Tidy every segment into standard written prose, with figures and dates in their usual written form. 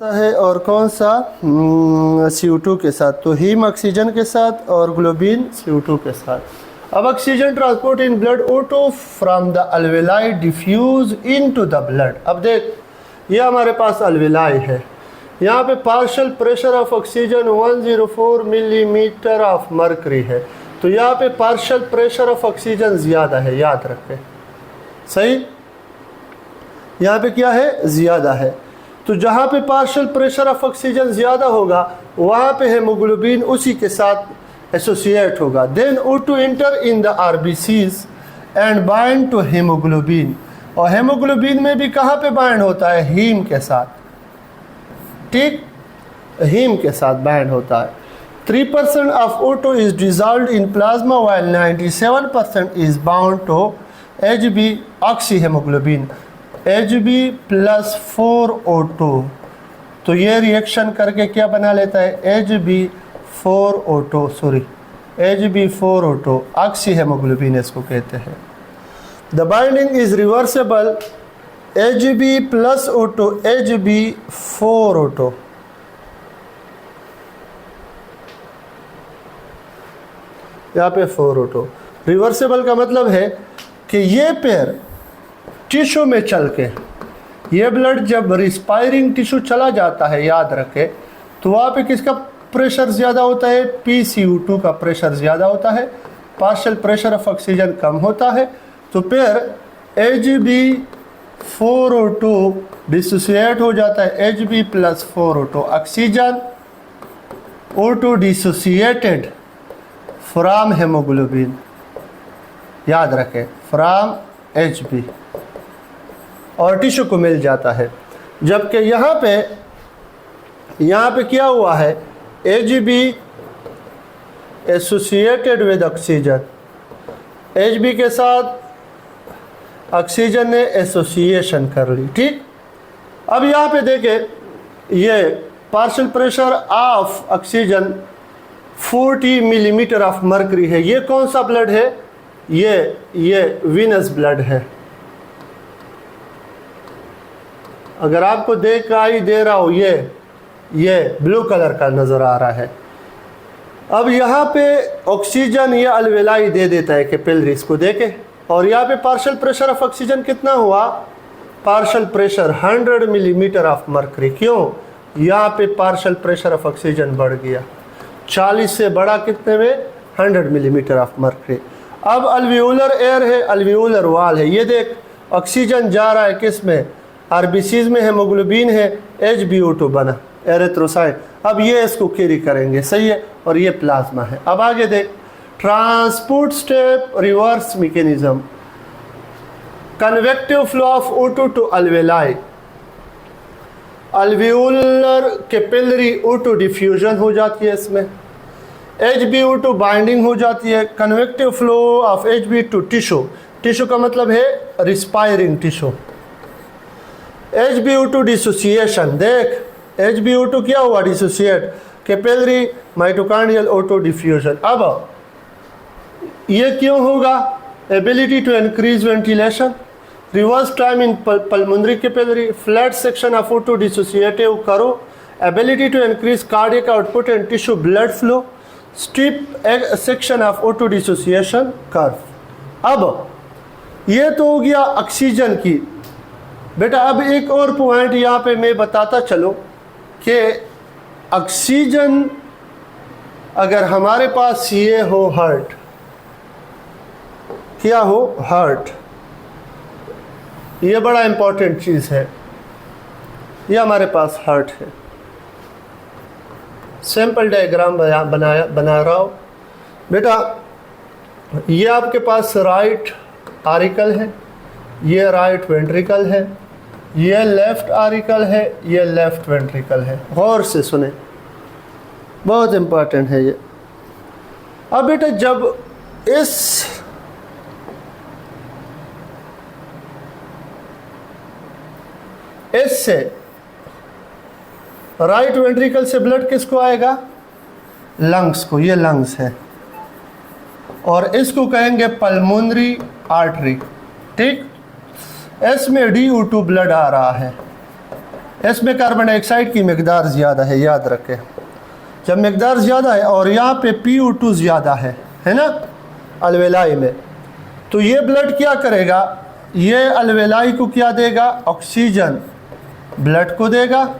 है और कौन सा CO2 के साथ, तो हीम ऑक्सीजन के साथ और ग्लोबिन CO2 के साथ। अब oxygen transport in blood O2 from the alveoli diffuse into the blood. अब देख ये हमारे पास अल्वेलाई है, यहाँ पे partial pressure of oxygen 104 millimetre of mercury है, तो यहाँ पे पार्शियल प्रेशर ऑफ ऑक्सीजन ज़्यादा है, याद रखें सही। यहाँ पे क्या है, ज़्यादा है, तो जहाँ पे पार्शियल प्रेशर ऑफ ऑक्सीजन ज़्यादा होगा वहाँ पे हेमोग्लोबिन उसी के साथ एसोसिएट होगा। Then O2 enter in the RBCs and bind to haemoglobin, और हेमोग्लोबिन में भी कहाँ पे बाइंड होता है, हीम के साथ, ठीक, हीम के साथ बाइंड होता है। 3% of O2 is dissolved in plasma while 97% is bound to Hb oxyhaemoglobin Hb+4O2, तो ये रिएक्शन करके क्या बना लेता है, Hb4O2 ऑक्सी हेमोग्लोबिन इसको कहते हैं। The binding is reversible Hb+O2 Hb4O2, यहाँ पे 4O2 रिवर्सेबल का मतलब है कि ये पेयर टिश्यू में चल के, ये ब्लड जब रिस्पायरिंग टिश्यू चला जाता है, याद रखें, तो वहाँ पे किसका प्रेशर ज़्यादा होता है, PCO2 का प्रेशर ज़्यादा होता है, पार्शियल प्रेशर ऑफ ऑक्सीजन कम होता है, तो फिर Hb4O2 डिसोसिएट हो जाता है Hb+4O2 oxygen, O2 dissociated from haemoglobin, याद रखें फ्रॉम Hb, और टिश्यू को मिल जाता है। जबकि यहाँ पे क्या हुआ है, Hb associated with oxygen, Hb के साथ ऑक्सीजन ने एसोसिएशन कर ली, ठीक। अब यहाँ पे देखें, ये partial pressure of oxygen 40 millimetre of mercury है। ये कौन सा ब्लड है, ये वीनस ब्लड है। अगर आपको दिखाई दे रहा हो, ये ब्लू कलर का नज़र आ रहा है। अब यहाँ पे ऑक्सीजन ये अल्वेलाई दे देता है कैपिलरीज को, देखे, और यहाँ पे पार्शियल प्रेशर ऑफ ऑक्सीजन कितना हुआ, partial pressure 100 millimetre of mercury. क्यों, यहाँ पे पार्शियल प्रेशर ऑफ ऑक्सीजन बढ़ गया, 40 से बढ़ा कितने में, 100 मिलीमीटर ऑफ मर्करी। अब अल्वियोलर एयर है, अल्वियोलर वाल है, ये देख ऑक्सीजन जा रहा है किस में, RBCs में हेमोग्लोबिन है, HbO2 बना एरिथ्रोसाइट, अब ये इसको कैरी करेंगे, सही है, और ये प्लाज्मा है। अब आगे देख, transport step reverse mechanism, convective flow of O2 to alveoli, alveolar capillary O2 diffusion हो जाती है इसमें, HbO2 बाइंडिंग हो जाती है, convective flow of Hb to tissue, tissue का मतलब है रिस्पायरिंग टिश्यू, HbO2 डिसोसिएशन, देख HbO2 क्या हुआ, डिसोसिएट, कैपिलरी माइटोकार्डियल O2 डिफ्यूजन। अब ये क्यों होगा, ability to increase ventilation, reverse time in pulmonary capillary, flat section of O2 dissociative curve, ability to increase cardiac output and tissue blood flow, steep section of O2 dissociation curve. अब ये तो हो गया oxygen की। बेटा अब एक और पॉइंट यहाँ पे मैं बताता चलो कि ऑक्सीजन अगर हमारे पास ये हो हार्ट, क्या हो, हार्ट, ये बड़ा इंपॉर्टेंट चीज़ है, ये हमारे पास हार्ट है। सैंपल डायग्राम बना रहा हूँ बेटा, ये आपके पास राइट आरिकल है, ये राइट वेंट्रिकल है, ये लेफ्ट आरिकल है, ये लेफ्ट वेंट्रिकल है। गौर से सुने, बहुत इम्पोर्टेंट है ये। अब बेटा जब इस से राइट वेंट्रिकल से ब्लड किसको आएगा, लंग्स को, ये लंग्स है, और इसको कहेंगे पल्मोनरी आर्टरी, ठीक। एस में DO2 ब्लड आ रहा है, इसमें कार्बन डाइऑक्साइड की मकदार ज़्यादा है, याद रखें। जब मकदार ज़्यादा है और यहाँ पे PO2 ज़्यादा है ना अलवेलाई में, तो ये ब्लड क्या करेगा, ये अलवेलाई को क्या देगा, ऑक्सीजन ब्लड को देगा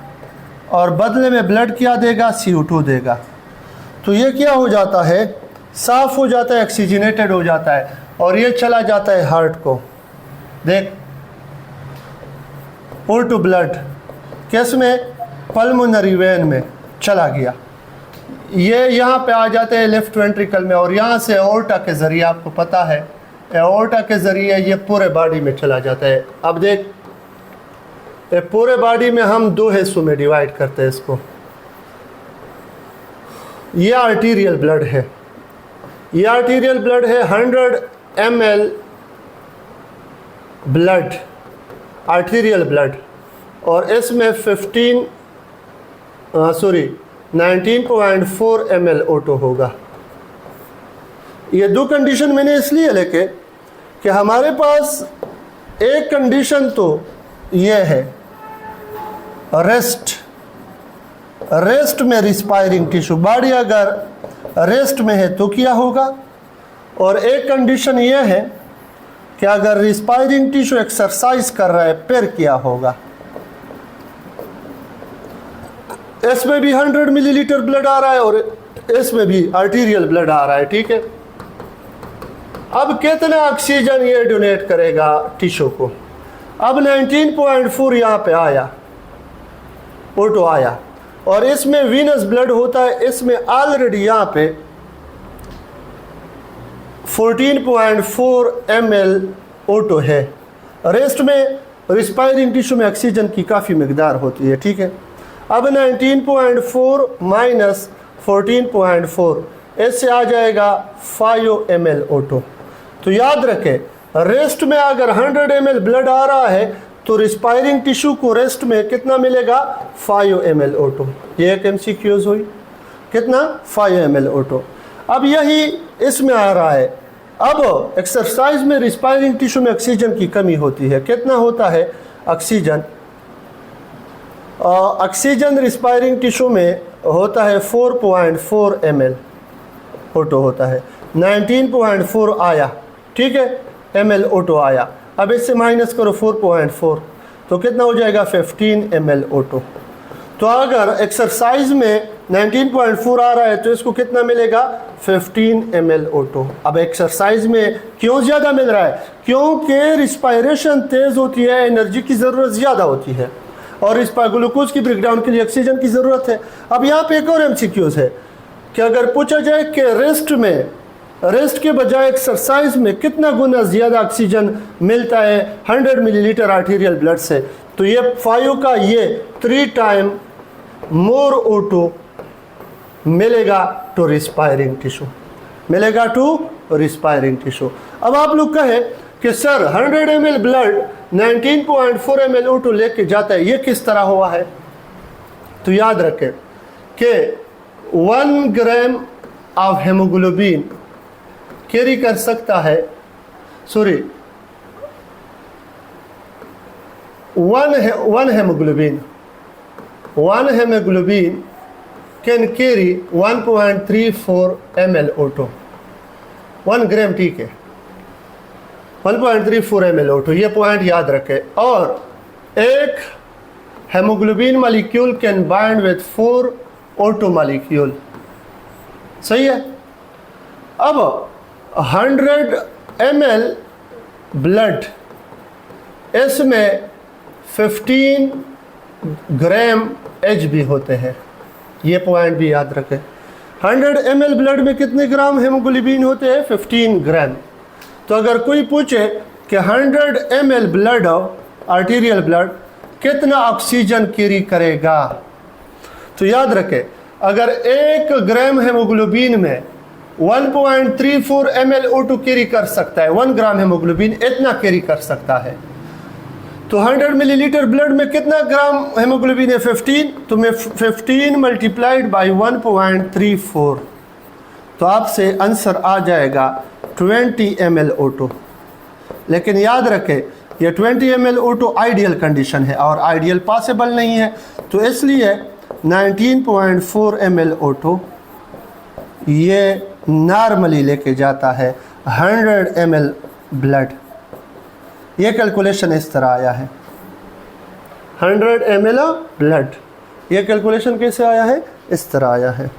और बदले में ब्लड क्या देगा, CO2 देगा। तो ये क्या हो जाता है, साफ़ हो जाता है, ऑक्सीजनेटेड हो जाता है और ये चला जाता है हार्ट को। देख O2 ब्लड किस में, पल्मोनरी वेन में चला गया, ये यहाँ पे आ जाते हैं लेफ्ट वेंट्रिकल में और यहाँ से एओर्टा के ज़रिए, आपको पता है एओर्टा के ज़रिए ये पूरे बॉडी में चला जाता है। अब देख ये पूरे बॉडी में हम दो हिस्सों में डिवाइड करते हैं इसको। ये आर्टीरियल ब्लड है, ये आर्टीरियल ब्लड है 100 ml ब्लड, आर्टीरियल ब्लड, और इसमें 19.4 ml O2 होगा। ये दो कंडीशन मैंने इसलिए लेके कि हमारे पास एक कंडीशन तो ये है रेस्ट में रिस्पायरिंग टिश्यू, बॉडी अगर रेस्ट में है तो क्या होगा, और एक कंडीशन ये है कि अगर रिस्पायरिंग टिश्यू एक्सरसाइज कर रहा है फिर क्या होगा। इसमें भी 100 मिलीलीटर ब्लड आ रहा है और इसमें भी आर्टीरियल ब्लड आ रहा है, ठीक है। अब कितना ऑक्सीजन ये डोनेट करेगा टिश्यू को, अब 19.4 यहाँ पे आया O2 आया और इसमें वीनस ब्लड होता है, इसमें ऑलरेडी यहाँ पे 14.4 ml O2 है। रेस्ट में रिस्पायरिंग टिश्यू में ऑक्सीजन की काफ़ी मकदार होती है, ठीक है। अब 19.4 माइनस 14.4, इससे आ जाएगा 5 ml O2। तो याद रखें रेस्ट में अगर 100 ml ब्लड आ रहा है तो रिस्पायरिंग टिश्यू को रेस्ट में कितना मिलेगा, 5 ml O2। ये एक MCQs हुई, कितना, 5 ml O2। अब यही इसमें आ रहा है, अब एक्सरसाइज में रिस्पायरिंग टिश्यू में ऑक्सीजन की कमी होती है, कितना होता है ऑक्सीजन, ऑक्सीजन रिस्पायरिंग टिश्यू में होता है 4.4 ml O2 होता है, 19.4 आया, ठीक है, ml O2 आया। अब इससे माइनस करो 4.4 तो कितना हो जाएगा, 15 ml O2। तो अगर एक्सरसाइज में 19.4 आ रहा है तो इसको कितना मिलेगा, 15 ml O2। अब एक्सरसाइज में क्यों ज़्यादा मिल रहा है, क्योंकि रिस्पायरेशन तेज़ होती है, एनर्जी की ज़रूरत ज़्यादा होती है और इस पर ग्लूकोज की ब्रेकडाउन के लिए ऑक्सीजन की ज़रूरत है। अब यहाँ पे एक और MCQs है कि अगर पूछा जाए कि रेस्ट के बजाय एक्सरसाइज में कितना गुना ज़्यादा ऑक्सीजन मिलता है 100 मिलीलीटर आर्टीरियल ब्लड से, तो ये 5 का ये 3 टाइम मोर O2 मिलेगा टू रिस्पायरिंग टिश्यू, मिलेगा टू रिस्पायरिंग टिश्यू। अब आप लोग कहें कि sir 100 ml blood 19.4 ml O2 लेके जाता है, ये किस तरह हुआ है, तो याद रखें कि 1 ग्राम ऑफ हेमोग्लोबिन कैरी कर सकता है, sorry 1 hemoglobin can carry 1.34 ml O2, 1 ग्राम, ठीक है, 1.34 ml O2, ये पॉइंट याद रखें। और एक haemoglobin molecule can bind with 4 O2 molecule, सही है। अब 100 ml ब्लड, इसमें 15 ग्राम Hb होते हैं, ये पॉइंट भी याद रखें। 100 ml ब्लड में कितने ग्राम हेमोग्लोबिन होते हैं, 15 ग्राम। तो अगर कोई पूछे कि 100 ml ब्लड, आर्टीरियल ब्लड कितना ऑक्सीजन कैरी करेगा, तो याद रखें अगर 1 ग्राम हेमोग्लोबिन में 1.34 ml O2 कैरी कर सकता है, 1 ग्राम हेमोग्लोबिन इतना कैरी कर सकता है, तो 100 मिलीलीटर ब्लड में कितना ग्राम हेमोग्लोबिन है, 15, तो मैं 15 मल्टीप्लाइड बाई 1.34, तो आपसे आंसर आ जाएगा 20 ml O2। लेकिन याद रखें ये 20 ml O2 आइडियल कंडीशन है और आइडियल पॉसिबल नहीं है, तो इसलिए 19.4 ml O2 ये नॉर्मली लेके जाता है 100 ml ब्लड। ये कैलकुलेशन इस तरह आया है, 100 ml ब्लड। ये कैलकुलेशन कैसे आया है? इस तरह आया है।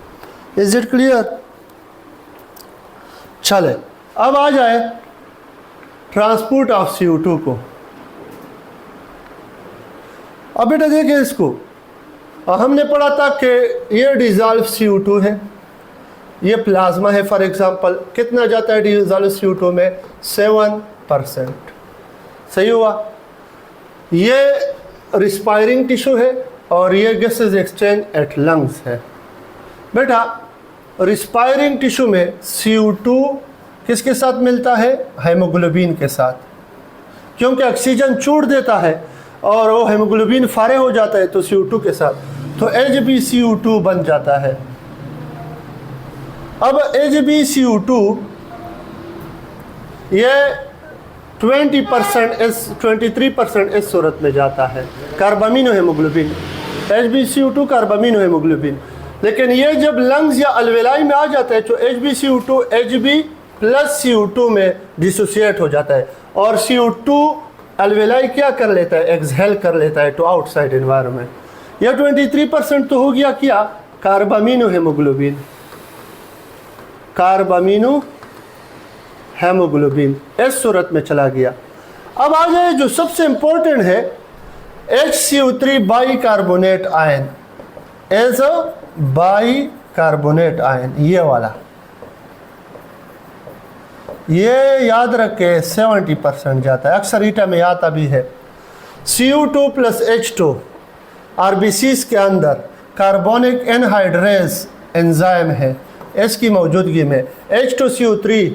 Is it clear? चले अब आ जाए ट्रांसपोर्ट ऑफ CO2 को। अब बेटा देखिए इसको, हमने पढ़ा था कि ये डिजॉल्व CO2 है, ये प्लाज्मा है। फॉर एग्जांपल कितना जाता है डिजॉल्व CO2 में? 7%। सही हुआ? ये रिस्पायरिंग टिश्यू है और ये गैसेस एक्सचेंज एट लंग्स है। बेटा रिस्पायरिंग टिश्यू में CO2 किसके साथ मिलता है? हेमोग्लोबिन के साथ, क्योंकि ऑक्सीजन छोड़ देता है और वो हेमोग्लोबिन फारे हो जाता है तो CO2 के साथ, तो HbCO2 बन जाता है। अब HbCO2 ये 23% इस सूरत में जाता है, carbamino haemoglobin. HbCO2 carbamino haemoglobin. लेकिन ये जब लंग्स या अल्वेलाई में आ जाता है तो HbCO2 Hb प्लस CO2 में डिसोसिएट हो जाता है और CO2 अल्वेलाई क्या कर लेता है? एक्सहेल कर लेता है टू आउटसाइड एनवायरनमेंट। यह 23% तो हो गया क्या? Carbamino haemoglobin. कार्बामिनो हेमोग्लोबिन इस सूरत में चला गया। अब आ जाए जो सबसे इंपॉर्टेंट है, HCO3 bicarbonate ion as a bicarbonate ion. ये वाला ये याद रखे 70% जाता है, अक्सर ईटा में आता भी है। CO2 प्लस H2 RBCs के अंदर कार्बोनिक एनहाइड्रेज एंजाइम है, इसकी मौजूदगी में H2CO3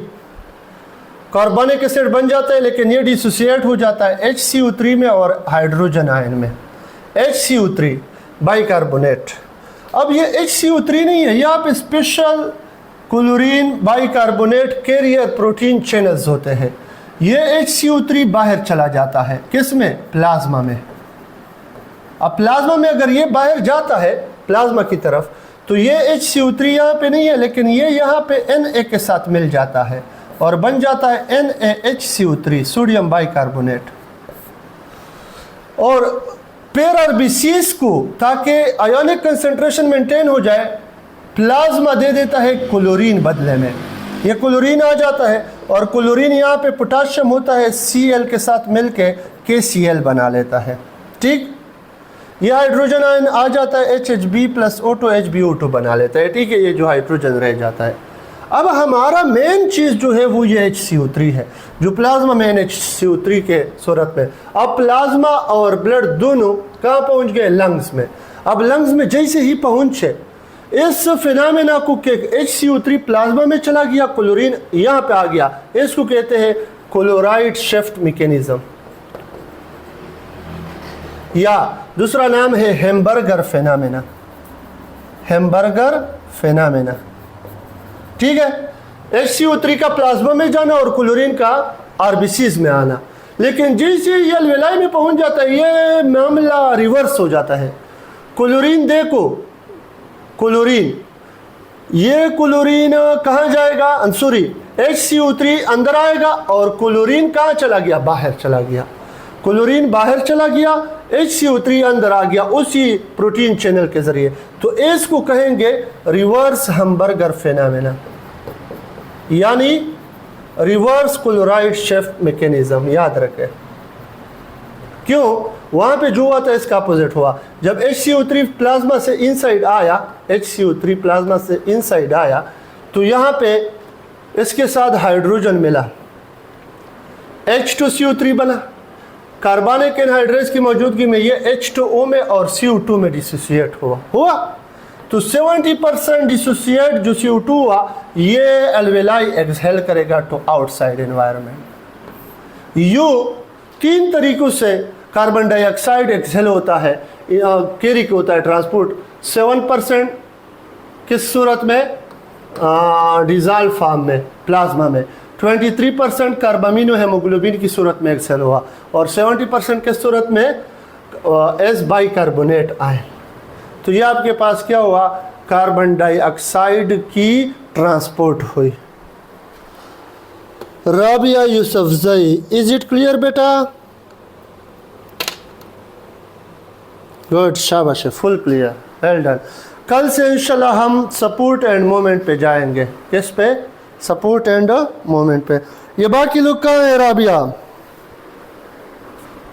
कार्बोनिक एसिड बन जाता है, लेकिन ये डिसोसिएट हो जाता है HCO3 में और हाइड्रोजन आयन में। HCO3 bicarbonate. अब ये HCO3 नहीं है, यहाँ पे special chlorine bicarbonate carrier protein channels होते हैं। ये HCO3 बाहर चला जाता है, किस में? प्लाज्मा में। अब प्लाज्मा में अगर ये बाहर जाता है प्लाज्मा की तरफ, तो ये HCO3 यहाँ पे नहीं है, लेकिन ये यहाँ पे Na के साथ मिल जाता है और बन जाता है NaHCO3 सोडियम बाइकार्बोनेट। और पेयर RBCs को, ताकि आयोनिक कंसंट्रेशन मेंटेन हो जाए, प्लाज्मा दे देता है क्लोरीन बदले में। ये क्लोरीन आ जाता है और क्लोरीन यहाँ पे पोटाशियम होता है, Cl के साथ मिलके KCl बना लेता है। ठीक, ये हाइड्रोजन आयन आ जाता है HHB प्लस O2 HbO2 बना लेता है। ठीक है, ये जो हाइड्रोजन रह जाता है। अब हमारा मेन चीज़ जो है वो ये HCO3 है, जो प्लाज्मा में HCO3 के सूरत में। अब प्लाज्मा और ब्लड दोनों कहाँ पहुँच गए? लंग्स में। अब लंग्स में जैसे ही पहुँचे, इस फिनोमेना को HCO3 प्लाज्मा में चला गया, क्लोरीन यहाँ पे आ गया, इसको कहते हैं क्लोराइड शिफ्ट मैकेनिज्म, या दूसरा नाम है हेम्बर्गर फिनोमेना। हेम्बर्गर फिनोमेना। ठीक है, HCO3 का प्लाज्मा में जाना और क्लोरीन का RBCs में आना। लेकिन जैसे ये अल्वेलाई में पहुंच जाता है, ये मामला रिवर्स हो जाता है। क्लोरीन देखो, क्लोरीन, ये क्लोरीन कहाँ जाएगा? सॉरी, HCO3 अंदर आएगा और क्लोरीन कहाँ चला गया? बाहर चला गया। क्लोरीन बाहर चला गया, HCO3 अंदर आ गया उसी प्रोटीन चैनल के जरिए। तो इसको कहेंगे रिवर्स हेम्बर्गर फिनोमेना, यानी रिवर्स क्लोराइड शिफ्ट मैकेनिज्म। याद रखें, क्यों? वहाँ पे जो हुआ था इसका अपोजिट हुआ। जब HCO3 प्लाज्मा से इनसाइड आया, HCO3 प्लाज्मा से इनसाइड आया, तो यहाँ पे इसके साथ हाइड्रोजन मिला, H2CO3 बना। कार्बनिक एनहाइड्रेज की मौजूदगी में ये H2O में और CO2 में डिसोसिएट हुआ। तो 70% डिसोसिएट जो CO2 हुआ, ये एल्वेलाई एक्सहेल करेगा टू आउटसाइड एनवायरनमेंट। यो 3 तरीकों से कार्बन डाइऑक्साइड एक्सहेल होता है, कैरी होता है ट्रांसपोर्ट। 7% किस सूरत में? डिजॉल्व फॉर्म में, प्लाज्मा में। 23% कार्बामिनो हेमोग्लोबिन की सूरत में एक्सेल हुआ और 70% के सूरत में एस बाइकार्बोनेट आए। तो ये आपके पास क्या हुआ, कार्बन डाइऑक्साइड की ट्रांसपोर्ट हुई। Rabia Yousafzai, is it clear बेटा? गुड, शाबाश, फुल क्लियर, वेल डन। कल से इंशाल्लाह हम सपोर्ट एंड मोमेंट पे जाएंगे। किस पे? सपोर्ट एंड मोमेंट पे। ये बाकी लोग कहाँ है राबिया?